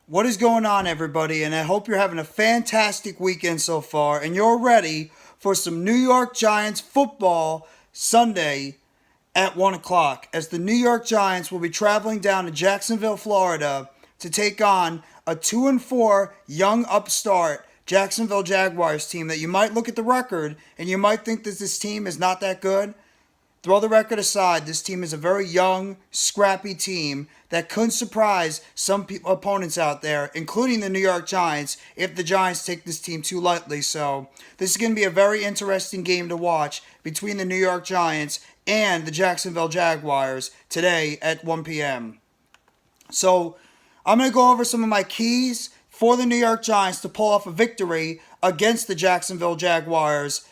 What is going on, everybody? And I hope you're having a fantastic weekend so far and you're ready for some New York Giants football Sunday at 1 o'clock, as the New York Giants will be traveling down to Jacksonville, Florida to take on a 2-4 young upstart Jacksonville Jaguars team that you might look at the record and you might think that this team is not that good. Throw the record aside, this team is a very young, scrappy team that could surprise some opponents out there, including the New York Giants, if the Giants take this team too lightly. So this is going to be a very interesting game to watch between the New York Giants and the Jacksonville Jaguars today at 1 p.m. So I'm going to go over some of my keys for the New York Giants to pull off a victory against the Jacksonville Jaguars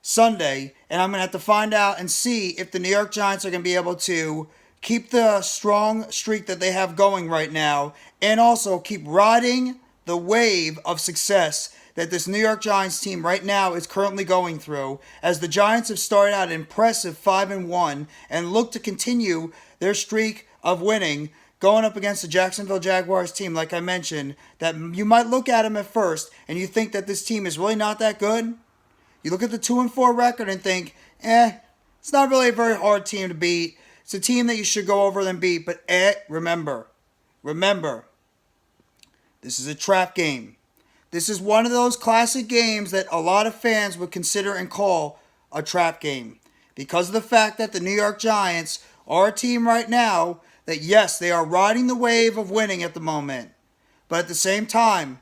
Sunday, and I'm going to have to find out and see if the New York Giants are going to be able to keep the strong streak that they have going right now and also keep riding the wave of success that this New York Giants team right now is currently going through, as the Giants have started out an impressive 5-1 and look to continue their streak of winning going up against the Jacksonville Jaguars team, like I mentioned, that you might look at them at first and you think that this team is really not that good. You look at the 2-4 record and think, it's not really a very hard team to beat. It's a team that you should go over and beat. But remember, this is a trap game. This is one of those classic games that a lot of fans would consider and call a trap game, because of the fact that the New York Giants are a team right now that, yes, they are riding the wave of winning at the moment. But at the same time,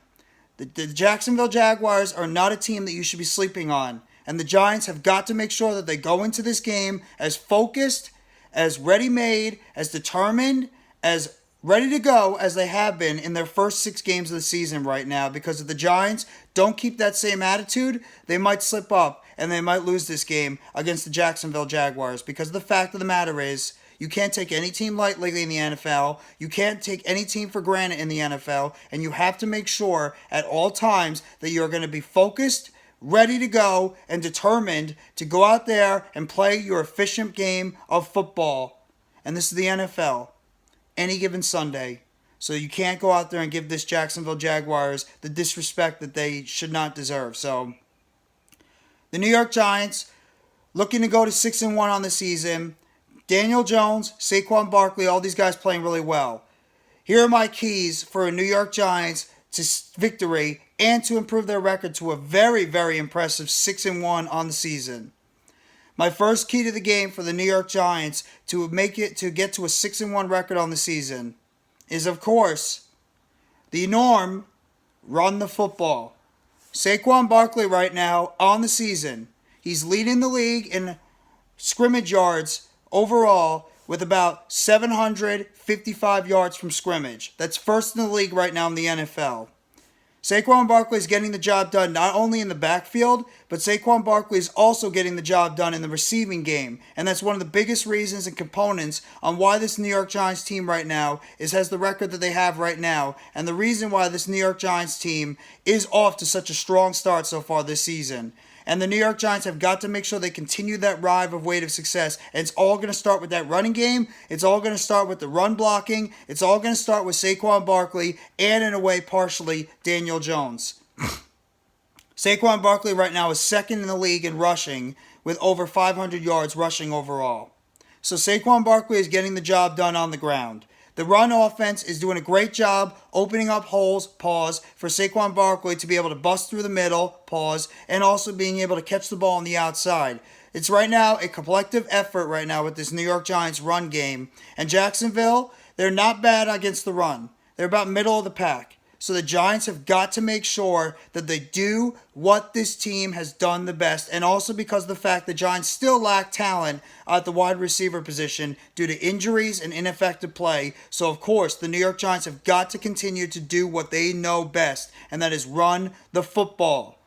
the Jacksonville Jaguars are not a team that you should be sleeping on. And the Giants have got to make sure that they go into this game as focused, as ready-made, as determined, as ready to go as they have been in their first 6 games of the season right now. Because if the Giants don't keep that same attitude, they might slip up and they might lose this game against the Jacksonville Jaguars. Because the fact of the matter is, you can't take any team lightly in the NFL. You can't take any team for granted in the NFL. And you have to make sure at all times that you're going to be focused, ready to go, and determined to go out there and play your efficient game of football. And this is the NFL. Any given Sunday. So you can't go out there and give this Jacksonville Jaguars the disrespect that they should not deserve. So the New York Giants looking to go to 6-1 on the season. Daniel Jones, Saquon Barkley, all these guys playing really well. Here are my keys for a New York Giants to victory and to improve their record to a very, very impressive 6-1 on the season. My first key to the game for the New York Giants to get to a 6-1 record on the season is, of course, the norm: run the football. Saquon Barkley right now on the season, he's leading the league in scrimmage yards overall with about 755 yards from scrimmage. That's first in the league right now in the NFL. Saquon Barkley is getting the job done not only in the backfield, but Saquon Barkley is also getting the job done in the receiving game. And that's one of the biggest reasons and components on why this New York Giants team right now has the record that they have right now. And the reason why this New York Giants team is off to such a strong start so far this season. And the New York Giants have got to make sure they continue that ride of wave of success. And it's all going to start with that running game. It's all going to start with the run blocking. It's all going to start with Saquon Barkley and, in a way, partially Daniel Jones. Saquon Barkley right now is second in the league in rushing with over 500 yards rushing overall. So Saquon Barkley is getting the job done on the ground. The run offense is doing a great job opening up holes, pause, for Saquon Barkley to be able to bust through the middle, pause, and also being able to catch the ball on the outside. It's right now a collective effort right now with this New York Giants run game. And Jacksonville, they're not bad against the run. They're about middle of the pack. So the Giants have got to make sure that they do what this team has done the best. And also because of the fact the Giants still lack talent at the wide receiver position due to injuries and ineffective play. So, of course, the New York Giants have got to continue to do what they know best, and that is run the football.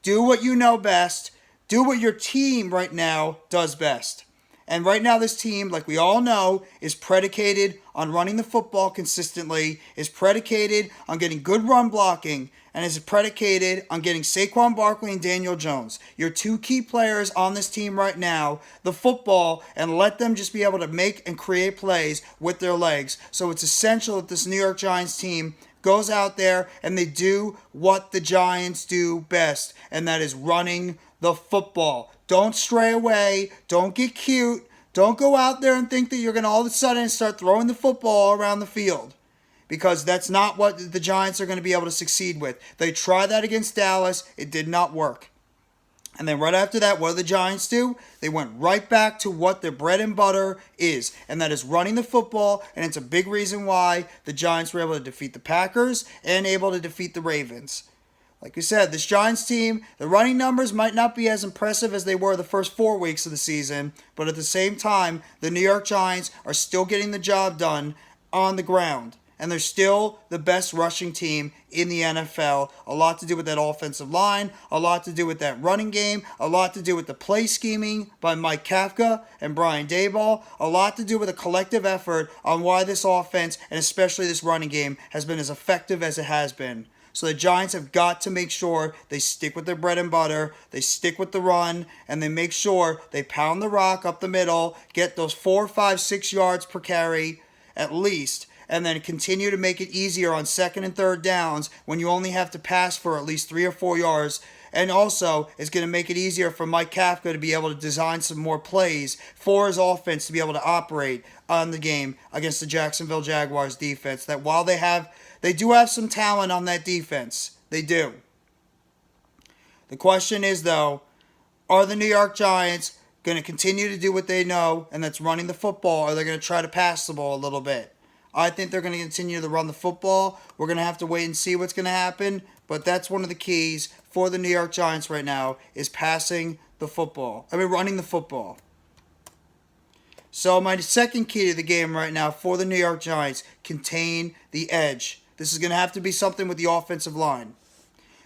Do what you know best. Do what your team right now does best. And right now this team, like we all know, is predicated on running the football consistently, is predicated on getting good run blocking, and is predicated on getting Saquon Barkley and Daniel Jones, your 2 key players on this team right now, the football, and let them just be able to make and create plays with their legs. So it's essential that this New York Giants team goes out there and they do what the Giants do best, and that is running the football. Don't stray away. Don't get cute. Don't go out there and think that you're going to all of a sudden start throwing the football around the field, because that's not what the Giants are going to be able to succeed with. They tried that against Dallas. It did not work. And then right after that, what did the Giants do? They went right back to what their bread and butter is, and that is running the football, and it's a big reason why the Giants were able to defeat the Packers and able to defeat the Ravens. Like we said, this Giants team, the running numbers might not be as impressive as they were the first 4 weeks of the season, but at the same time, the New York Giants are still getting the job done on the ground. And they're still the best rushing team in the NFL. A lot to do with that offensive line, a lot to do with that running game, a lot to do with the play scheming by Mike Kafka and Brian Daboll, a lot to do with a collective effort on why this offense, and especially this running game, has been as effective as it has been. So the Giants have got to make sure they stick with their bread and butter, they stick with the run, and they make sure they pound the rock up the middle, get those 4, 5, 6 yards per carry at least, and then continue to make it easier on second and third downs when you only have to pass for at least 3 or 4 yards. And also, it's going to make it easier for Mike Kafka to be able to design some more plays for his offense to be able to operate on the game against the Jacksonville Jaguars defense. That while they do have some talent on that defense. They do. The question is, though, are the New York Giants going to continue to do what they know, and that's running the football, or are they going to try to pass the ball a little bit? I think they're going to continue to run the football. We're going to have to wait and see what's going to happen. But that's one of the keys for the New York Giants right now is running the football. So my second key to the game right now for the New York Giants, contain the edge. This is going to have to be something with the offensive line.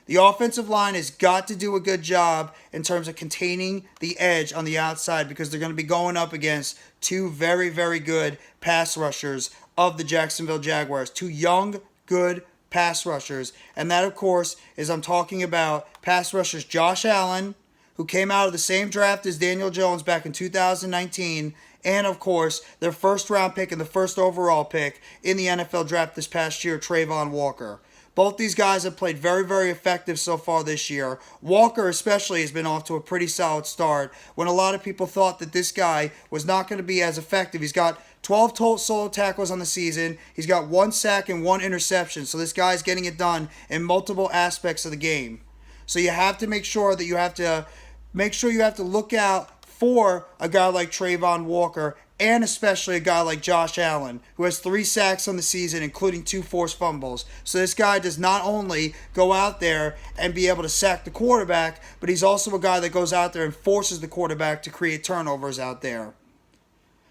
The offensive line has got to do a good job in terms of containing the edge on the outside, because they're going to be going up against 2 very, very good pass rushers of the Jacksonville Jaguars. 2 young, good pass rushers. And that, of course, is I'm talking about pass rushers Josh Allen, who came out of the same draft as Daniel Jones back in 2019, and, of course, their first-round pick and the first overall pick in the NFL draft this past year, Trayvon Walker. Both these guys have played very, very effective so far this year. Walker especially has been off to a pretty solid start when a lot of people thought that this guy was not going to be as effective. He's got 12 total solo tackles on the season. He's got 1 sack and 1 interception. So this guy's getting it done in multiple aspects of the game. So you have to make sure that you have to look out for a guy like Trayvon Walker, and especially a guy like Josh Allen, who has 3 sacks on the season, including 2 forced fumbles. So this guy does not only go out there and be able to sack the quarterback, but he's also a guy that goes out there and forces the quarterback to create turnovers out there.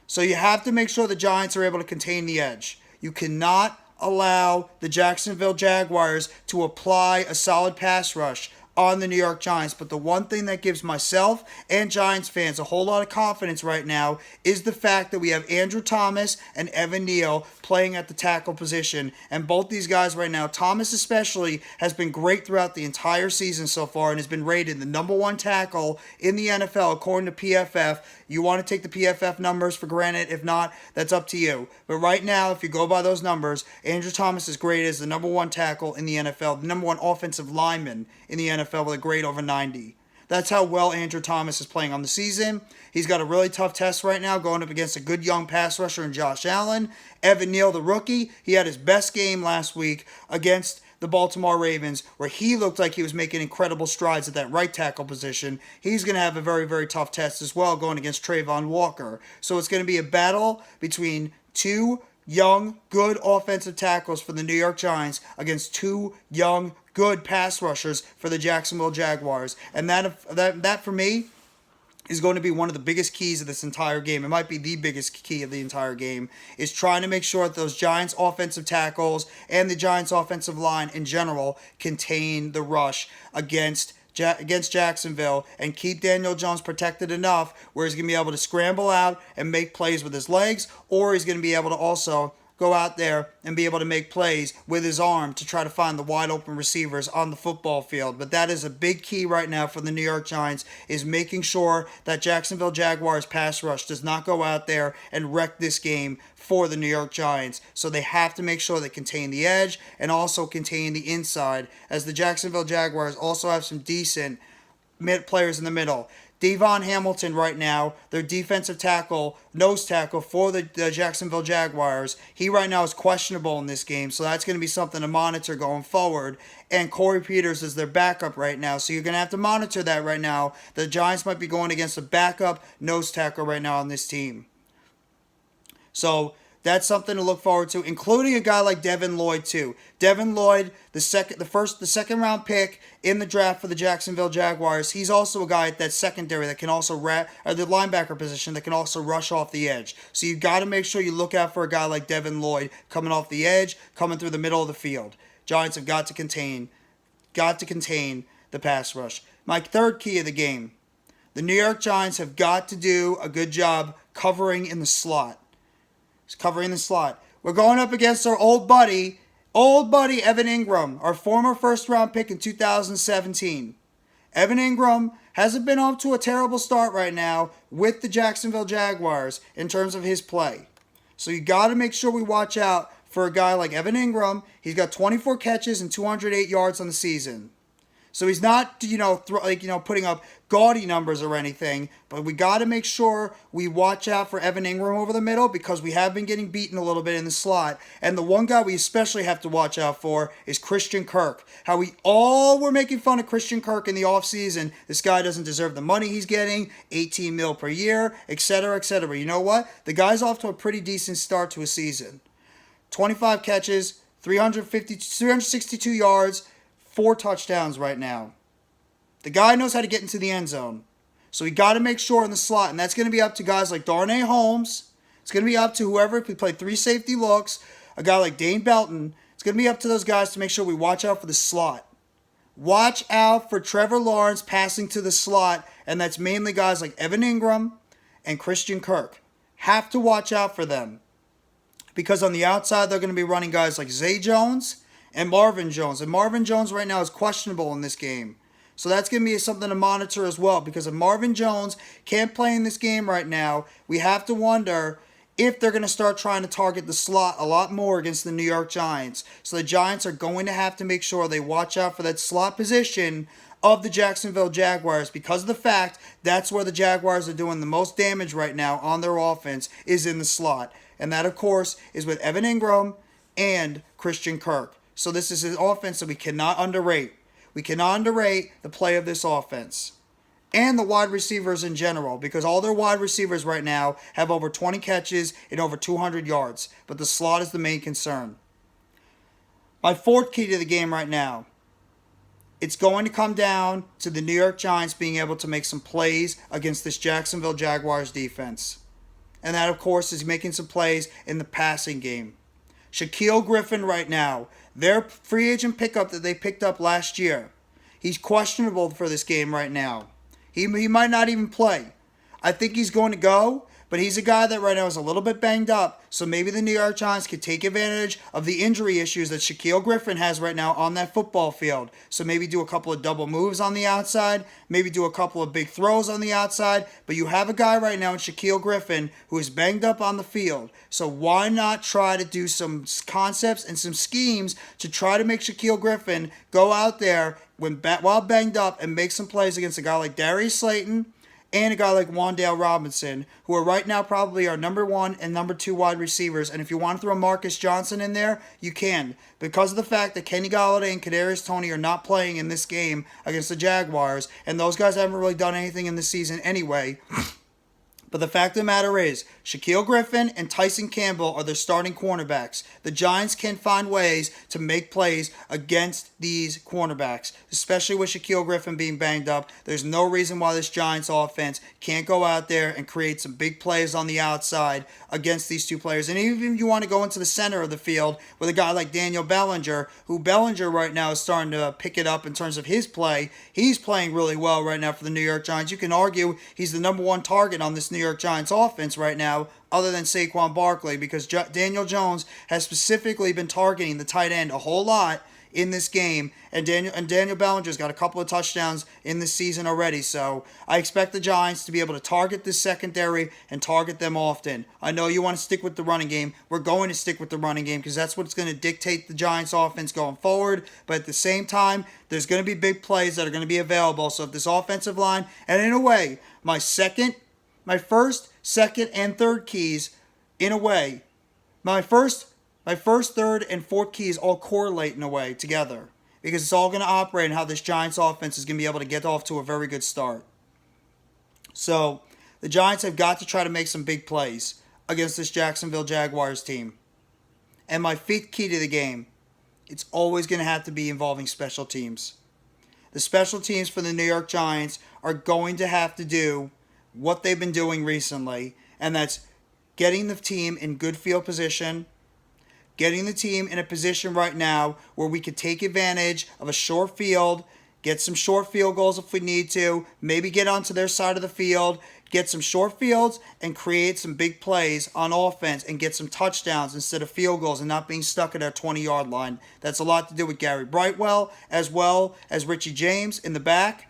So you have to make sure the Giants are able to contain the edge. You cannot allow the Jacksonville Jaguars to apply a solid pass rush on the New York Giants. But the one thing that gives myself and Giants fans a whole lot of confidence right now is the fact that we have Andrew Thomas and Evan Neal playing at the tackle position. And both these guys right now, Thomas especially, has been great throughout the entire season so far and has been rated the number 1 tackle in the NFL according to PFF. You want to take the PFF numbers for granted. If not, that's up to you. But right now, if you go by those numbers, Andrew Thomas is graded as the number 1 tackle in the NFL, the number 1 offensive lineman in the NFL with a grade over 90. That's how well Andrew Thomas is playing on the season. He's got a really tough test right now going up against a good young pass rusher in Josh Allen. Evan Neal, the rookie, he had his best game last week against the Baltimore Ravens, where he looked like he was making incredible strides at that right tackle position. He's going to have a very, very tough test as well going against Trayvon Walker. So it's going to be a battle between 2 young, good offensive tackles for the New York Giants against 2 young, good pass rushers for the Jacksonville Jaguars. And that for me is going to be one of the biggest keys of this entire game. It might be the biggest key of the entire game, is trying to make sure that those Giants offensive tackles and the Giants offensive line in general contain the rush against Jacksonville and keep Daniel Jones protected enough where he's going to be able to scramble out and make plays with his legs, or he's going to be able to also go out there and be able to make plays with his arm to try to find the wide open receivers on the football field. But that is a big key right now for the New York Giants, is making sure that Jacksonville Jaguars pass rush does not go out there and wreck this game for the New York Giants. So they have to make sure they contain the edge and also contain the inside, as the Jacksonville Jaguars also have some decent players in the middle. Devon Hamilton right now, their defensive tackle, nose tackle for the Jacksonville Jaguars, he right now is questionable in this game, so that's going to be something to monitor going forward. And Corey Peters is their backup right now, so you're going to have to monitor that right now. The Giants might be going against a backup nose tackle right now on this team. So that's something to look forward to, including a guy like Devin Lloyd too. Devin Lloyd, the second round pick in the draft for the Jacksonville Jaguars. He's also a guy at that secondary that can also or the linebacker position that can also rush off the edge. So you got to make sure you look out for a guy like Devin Lloyd coming off the edge, coming through the middle of the field. Giants have got to contain the pass rush. My third key of the game: the New York Giants have got to do a good job covering in the slot. Covering the slot. We're going up against our old buddy Evan Ingram, our former first-round pick in 2017. Evan Ingram hasn't been off to a terrible start right now with the Jacksonville Jaguars in terms of his play. So you got to make sure we watch out for a guy like Evan Ingram. He's got 24 catches and 208 yards on the season. So he's not, putting up gaudy numbers or anything, but we got to make sure we watch out for Evan Ingram over the middle, because we have been getting beaten a little bit in the slot. And the one guy we especially have to watch out for is Christian Kirk. How we all were making fun of Christian Kirk in the offseason. This guy doesn't deserve the money he's getting, $18 million per year, etc., etc. You know what? The guy's off to a pretty decent start to a season. 25 catches, 362 yards, 4 touchdowns right now. The guy knows how to get into the end zone. So we got to make sure in the slot, and that's going to be up to guys like Darnay Holmes. It's going to be up to whoever, if we play 3 safety looks, a guy like Dane Belton. It's going to be up to those guys to make sure we watch out for the slot. Watch out for Trevor Lawrence passing to the slot, and that's mainly guys like Evan Ingram and Christian Kirk. Have to watch out for them, because on the outside they're going to be running guys like Zay Jones and Marvin Jones. And Marvin Jones right now is questionable in this game. So that's going to be something to monitor as well, because if Marvin Jones can't play in this game right now, we have to wonder if they're going to start trying to target the slot a lot more against the New York Giants. So the Giants are going to have to make sure they watch out for that slot position of the Jacksonville Jaguars, because of the fact that's where the Jaguars are doing the most damage right now on their offense, is in the slot. And that, of course, is with Evan Ingram and Christian Kirk. So this is an offense that we cannot underrate. We cannot underrate the play of this offense. And the wide receivers in general, because all their wide receivers right now have over 20 catches and over 200 yards. But the slot is the main concern. My fourth key to the game right now: it's going to come down to the New York Giants being able to make some plays against this Jacksonville Jaguars defense. And that, of course, is making some plays in the passing game. Shaquille Griffin right now, their free agent pickup that they picked up last year, he's questionable for this game right now. He might not even play. I think he's going to go, but he's a guy that right now is a little bit banged up, so maybe the New York Giants could take advantage of the injury issues that Shaquille Griffin has right now on that football field. So maybe do a couple of double moves on the outside, maybe do a couple of big throws on the outside, but you have a guy right now in Shaquille Griffin who is banged up on the field. So why not try to do some concepts and some schemes to try to make Shaquille Griffin go out there while banged up and make some plays against a guy like Darius Slayton and a guy like Wan'Dale Robinson, who are right now probably our number 1 and number 2 wide receivers. And if you want to throw Marcus Johnson in there, you can, because of the fact that Kenny Golladay and Kadarius Toney are not playing in this game against the Jaguars, and those guys haven't really done anything in this season anyway. But the fact of the matter is, Shaquille Griffin and Tyson Campbell are their starting cornerbacks. The Giants can find ways to make plays against these cornerbacks, especially with Shaquille Griffin being banged up. There's no reason why this Giants offense can't go out there and create some big plays on the outside against these two players. And even if you want to go into the center of the field with a guy like Daniel Bellinger, who Bellinger right now is starting to pick it up in terms of his play. He's playing really well right now for the New York Giants. You can argue he's the number 1 target on this New New York Giants offense right now other than Saquon Barkley, because Daniel Jones has specifically been targeting the tight end a whole lot in this game, and Daniel Bellinger's got a couple of touchdowns in this season already, so I expect the Giants to be able to target this secondary and target them often. I know you want to stick with the running game. We're going to stick with the running game because that's what's going to dictate the Giants offense going forward, but at the same time, there's going to be big plays that are going to be available, so if this offensive line, and in a way, my first, second, and third keys, in a way, my first, third, and fourth keys all correlate in a way together, because it's all going to operate in how this Giants offense is going to be able to get off to a very good start. So the Giants have got to try to make some big plays against this Jacksonville Jaguars team. And my fifth key to the game, it's always going to have to be involving special teams. The special teams for the New York Giants are going to have to do what they've been doing recently, and that's getting the team in good field position, getting the team in a position right now where we could take advantage of a short field, get some short field goals if we need to, maybe get onto their side of the field, get some short fields, and create some big plays on offense and get some touchdowns instead of field goals and not being stuck at our 20-yard line. That's a lot to do with Gary Brightwell as well as Richie James in the back.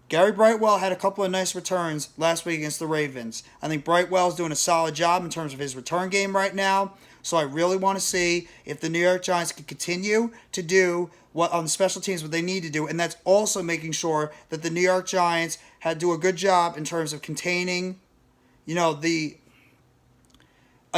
Gary Brightwell had a couple of nice returns last week against the Ravens. I think Brightwell is doing a solid job in terms of his return game right now. So I really want to see if the New York Giants can continue to do what on the special teams what they need to do, and that's also making sure that the New York Giants do a good job in terms of containing, a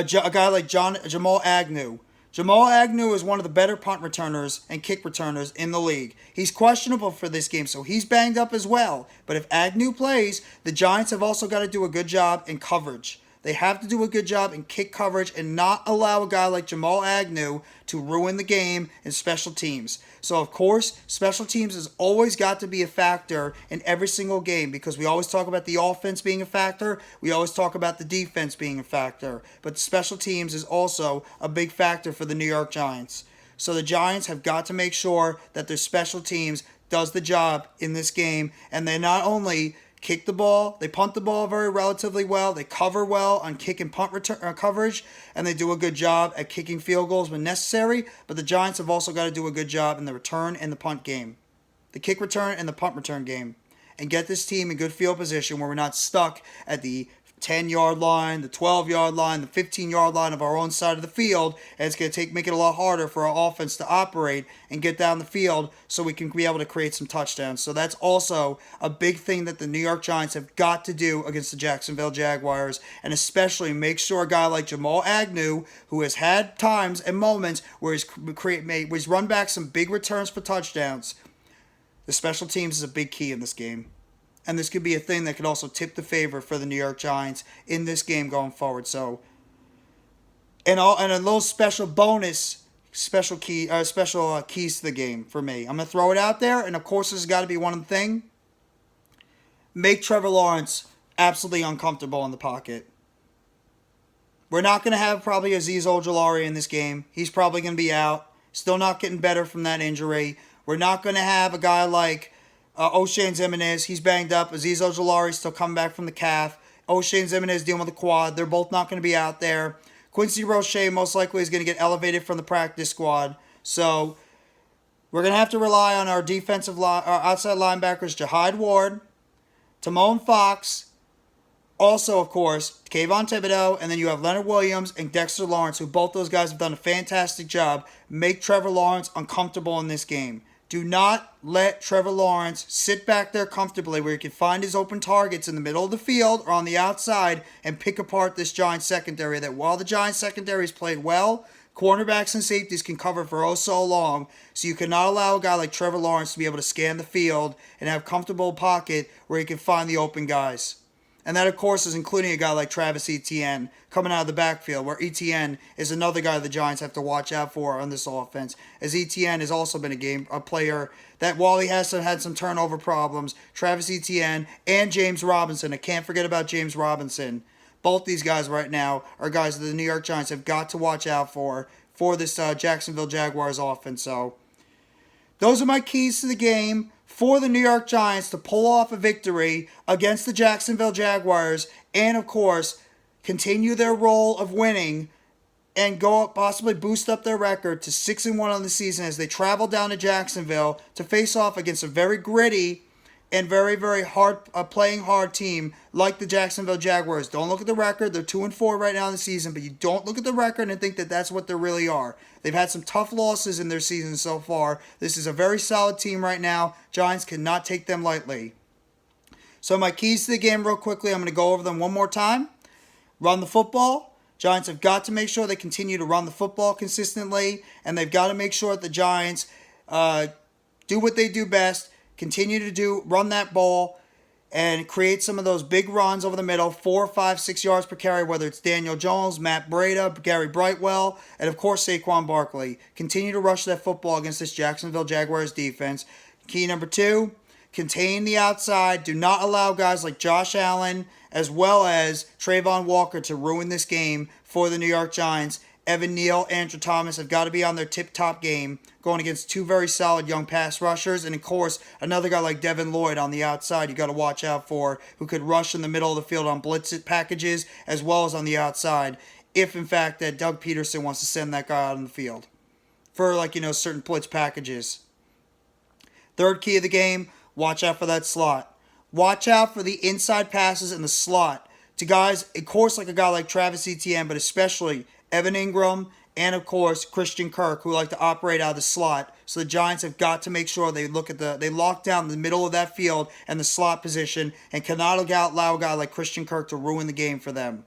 guy like Jamal Agnew. Jamal Agnew is one of the better punt returners and kick returners in the league. He's questionable for this game, so he's banged up as well. But if Agnew plays, the Giants have also got to do a good job in coverage. They have to do a good job in kick coverage and not allow a guy like Jamal Agnew to ruin the game in special teams. So, of course, special teams has always got to be a factor in every single game because we always talk about the offense being a factor. We always talk about the defense being a factor. But special teams is also a big factor for the New York Giants. So the Giants have got to make sure that their special teams does the job in this game, and they not only kick the ball, they punt the ball very relatively well, they cover well on kick and punt coverage, and they do a good job at kicking field goals when necessary, but the Giants have also got to do a good job in the return and the punt game, the kick return and the punt return game, and get this team in good field position where we're not stuck at the 10-yard line, the 12-yard line, the 15-yard line of our own side of the field, and it's going to make it a lot harder for our offense to operate and get down the field so we can be able to create some touchdowns. So that's also a big thing that the New York Giants have got to do against the Jacksonville Jaguars, and especially make sure a guy like Jamal Agnew, who has had times and moments where he's run back some big returns for touchdowns, the special teams is a big key in this game. And this could be a thing that could also tip the favor for the New York Giants in this game going forward. So, and a little special bonus, keys to the game for me. I'm gonna throw it out there, and of course, this has got to be one thing. Make Trevor Lawrence absolutely uncomfortable in the pocket. We're not gonna have probably Azeez Ojulari in this game. He's probably gonna be out. Still not getting better from that injury. We're not gonna have a guy like O'Shane Ximines, he's banged up. Azeez Ojulari still coming back from the calf. O'Shane Ximines dealing with the quad. They're both not going to be out there. Quincy Roche most likely is going to get elevated from the practice squad. So we're going to have to rely on our outside linebackers, Jahide Ward, Timon Fox, also, of course, Kayvon Thibodeau, and then you have Leonard Williams and Dexter Lawrence, who both those guys have done a fantastic job. Make Trevor Lawrence uncomfortable in this game. Do not let Trevor Lawrence sit back there comfortably where he can find his open targets in the middle of the field or on the outside and pick apart this Giants secondary that while the Giants secondary has played well, cornerbacks and safeties can cover for oh so long. So you cannot allow a guy like Trevor Lawrence to be able to scan the field and have comfortable pocket where he can find the open guys. And that, of course, is including a guy like Travis Etienne coming out of the backfield, where Etienne is another guy the Giants have to watch out for on this offense, as Etienne has also been a player that, while he has had some turnover problems, Travis Etienne and James Robinson, I can't forget about James Robinson, both these guys right now are guys that the New York Giants have got to watch out for this Jacksonville Jaguars offense. So those are my keys to the game for the New York Giants to pull off a victory against the Jacksonville Jaguars and, of course, continue their role of winning and go up, possibly boost up their record to 6-1 on the season as they travel down to Jacksonville to face off against a very gritty and very, very hard, playing hard team like the Jacksonville Jaguars. Don't look at the record. They're 2-4 right now in the season, but you don't look at the record and think that that's what they really are. They've had some tough losses in their season so far. This is a very solid team right now. Giants cannot take them lightly. So my keys to the game real quickly, I'm going to go over them one more time. Run the football. Giants have got to make sure they continue to run the football consistently, and they've got to make sure that the Giants do what they do best, continue to run that ball, and create some of those big runs over the middle, 4, 5, 6 yards per carry, whether it's Daniel Jones, Matt Breida, Gary Brightwell, and of course Saquon Barkley. Continue to rush that football against this Jacksonville Jaguars defense. Key number 2, contain the outside. Do not allow guys like Josh Allen as well as Trayvon Walker to ruin this game for the New York Giants. Evan Neal, Andrew Thomas have got to be on their tip-top game, going against two very solid young pass rushers, and of course, another guy like Devin Lloyd on the outside you got to watch out for, who could rush in the middle of the field on blitz packages as well as on the outside, if in fact that Doug Peterson wants to send that guy out on the field for certain blitz packages. Third key of the game, watch out for that slot. Watch out for the inside passes in the slot to guys, of course, like a guy like Travis Etienne, but especially Evan Ingram, and of course Christian Kirk, who like to operate out of the slot. So the Giants have got to make sure they lock down the middle of that field and the slot position, and cannot allow a guy like Christian Kirk to ruin the game for them.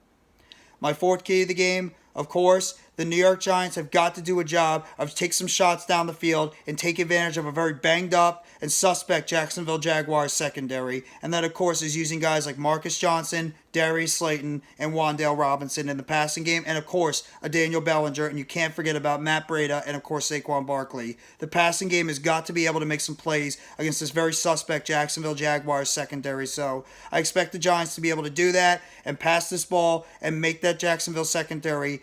My fourth key of the game, of course, the New York Giants have got to do a job of take some shots down the field and take advantage of a very banged up and suspect Jacksonville Jaguars secondary. And that, of course, is using guys like Marcus Johnson, Darius Slayton, and Wan'Dale Robinson in the passing game. And, of course, a Daniel Bellinger. And you can't forget about Matt Breida and, of course, Saquon Barkley. The passing game has got to be able to make some plays against this very suspect Jacksonville Jaguars secondary. So I expect the Giants to be able to do that and pass this ball and make that Jacksonville secondary,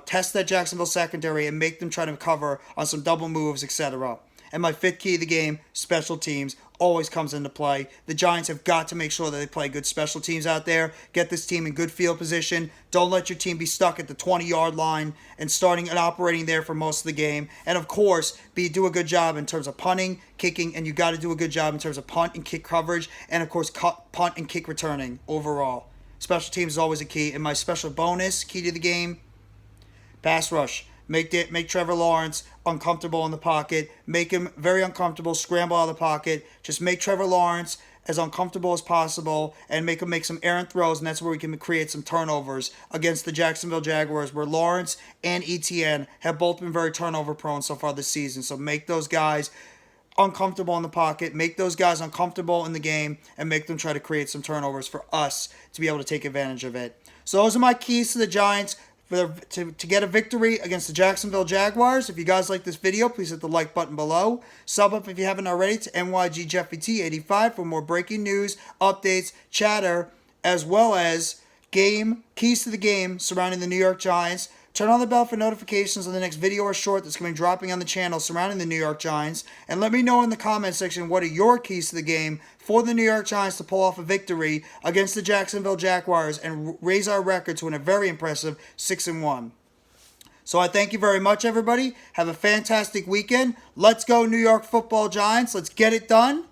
test that Jacksonville secondary and make them try to cover on some double moves, etc. And my fifth key of the game, special teams, always comes into play. The Giants have got to make sure that they play good special teams out there, get this team in good field position. Don't let your team be stuck at the 20-yard line and starting and operating there for most of the game. And of course, do a good job in terms of punting, kicking, and you got to do a good job in terms of punt and kick coverage, and of course, punt and kick returning overall. Special teams is always a key. And my special bonus key to the game, pass rush. Make Trevor Lawrence uncomfortable in the pocket. Make him very uncomfortable, scramble out of the pocket. Just make Trevor Lawrence as uncomfortable as possible and make him make some errant throws, and that's where we can create some turnovers against the Jacksonville Jaguars, where Lawrence and Etienne have both been very turnover prone so far this season. So make those guys uncomfortable in the pocket, make those guys uncomfortable in the game, and make them try to create some turnovers for us to be able to take advantage of it. So those are my keys to the Giants to get a victory against the Jacksonville Jaguars. If you guys like this video, please hit the like button below. Sub up if you haven't already to NYGJeffyT85 for more breaking news, updates, chatter, as well as keys to the game surrounding the New York Giants. Turn on the bell for notifications on the next video or short that's going to be dropping on the channel surrounding the New York Giants. And let me know in the comment section what are your keys to the game for the New York Giants to pull off a victory against the Jacksonville Jaguars and raise our record to a very impressive 6-1. So I thank you very much, everybody. Have a fantastic weekend. Let's go, New York Football Giants. Let's get it done.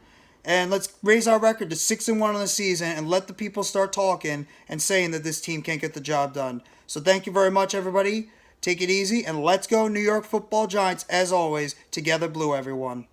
And let's raise our record to 6-1 on the season and let the people start talking and saying that this team can't get the job done. So thank you very much, everybody. Take it easy, and let's go New York Football Giants, as always. Together blue, everyone.